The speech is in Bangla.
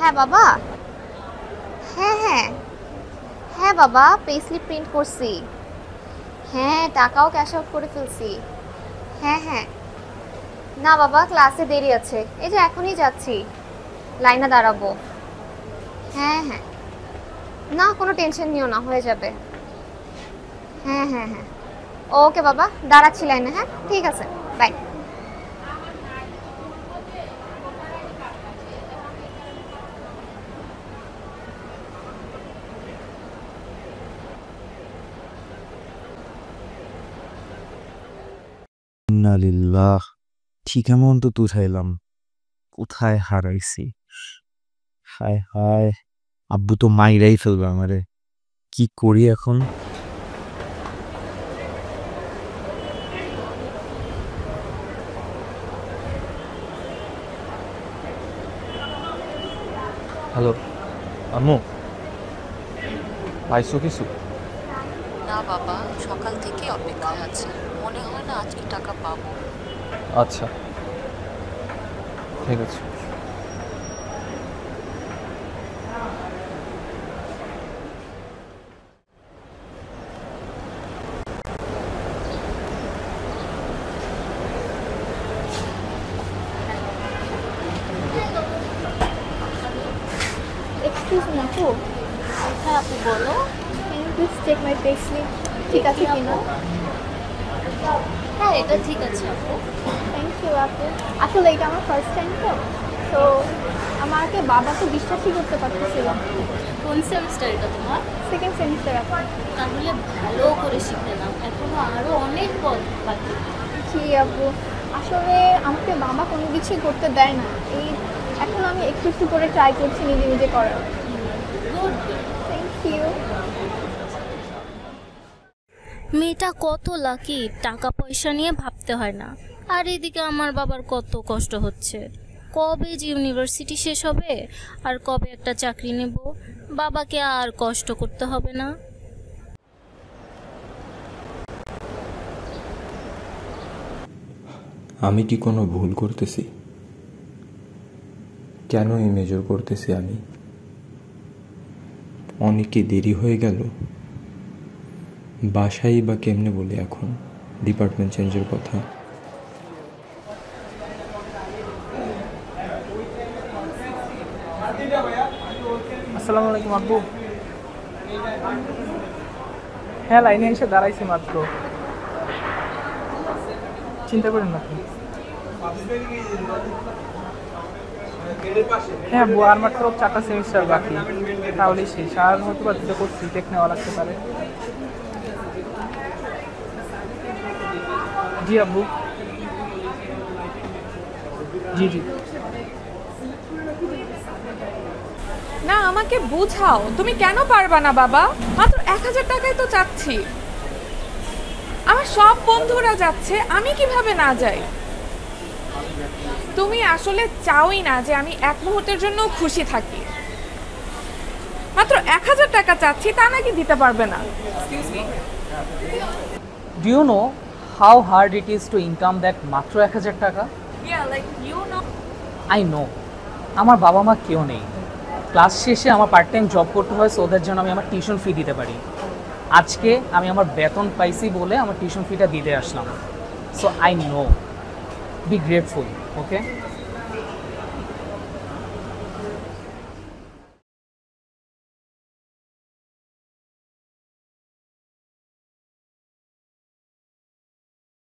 হ্যাঁ বাবা। হ্যাঁ হ্যাঁ হ্যাঁ বাবা, পেস্লিপ প্রিন্ট করছি। হ্যাঁ, টাকাও ক্যাশ আউট করে ফেলছি। হ্যাঁ হ্যাঁ। না বাবা, ক্লাসে দেরি আছে, এই যে এখনই যাচ্ছি, লাইনে দাঁড়াবো। হ্যাঁ হ্যাঁ। না, কোনো টেনশন নিও না, হয়ে যাবে। হ্যাঁ হ্যাঁ হ্যাঁ। ওকে বাবা, দাঁড়াচ্ছি লাইনে। হ্যাঁ ঠিক আছে, বাই। ইন্না লিল্লাহ, ঠিক এমন তো তুথাইলাম, কোথায় হারাইছি। হায় হায়, আব্বু তো মাইরাই ফেলবে আমারে। কি করি এখন? হ্যালো আম্মু, পাইছো কিছু? না বাবা, সকাল থেকে অপেক্ষায় আছি, মনে হয় না আজকে টাকা পাবো। আচ্ছা ঠিক আছে। এক্সকিউজ মি আপু। হ্যাঁ আপু বলো। Can you please check my payslip, ঠিক আছে কিনা? হ্যাঁ এটা ঠিক আছে আপু। থ্যাংক ইউ আপু। আসলে এটা আমার ফার্স্ট টাইম তো, তো আমাকে বাবা তো বিশ্বাসই করতে পারতেছিল না। কোন সেমিস্টার এটা তোমার? সেকেন্ড সেমিস্টার আপু। তাহলে ভালো করে শিখে নাও, এখনো আরো অনেক পথ বাকি। জি আপু, আসলে আমাকে বাবা কোনো কিছুই করতে দেয় না, এই এখন আমি একটু একটু করে ট্রাই করছি নিজে নিজে করার। গুড। Thank you. মেয়েটা কত লাকি, টাকা পয়সা নিয়ে ভাবতে হয় না। আর এদিকে আমার বাবার কত কষ্ট হচ্ছে, কবে যে ইউনিভার্সিটি শেষ হবে আর কবে একটা চাকরি নেব, বাবাকে আর কষ্ট করতে হবে না। আমি কি কোনো ভুল করতেছি? কেন এই মেজর করতেছি আমি? অনেকে দেরি হয়ে গেল, বাসায় বা কেমনে বলি এখন ডিপার্টমেন্ট চেঞ্জের কথা? আসসালামু আলাইকুম আব্বু। হ্যাঁ, লাইনে এসে দাঁড়াইছি মাত্র। চিন্তা করেন না আপনি। হ্যাঁ আব্বু, আর মাত্র 4টা সেমিস্টার বাকি, তাহলেই শেষ। আর হয়তো বা 2টা কোর্স রিটেক নেওয়া লাগতে পারে। জি আব্বু। জি জি। না, আমাকে বুঝাও, তুমি কেন পারবা না বাবা? মাত্র 1000 টাকাই তো চাচ্ছি। আমার সব বন্ধুরা যাচ্ছে, আমি কিভাবে না যাই? তুমি আসলে চাওই না যে আমি এক মুহূর্তের জন্য খুশি থাকি। মাত্র 1000 টাকা চাচ্ছি, তা নাকি দিতে পারবে না? Do you know how hard it is to income that মাত্র 1000 টাকা? I know. আমার বাবা মা কেউ নেই, ক্লাস শেষে আমার পার্ট টাইম জব করতে হয়, সো দ্যাট যেন আমি আমার টিউশন ফি দিতে পারি। আজকে আমি আমার বেতন পাইছি বলে আমার টিউশন ফিটা দিতে আসলাম। So I know, be grateful, okay?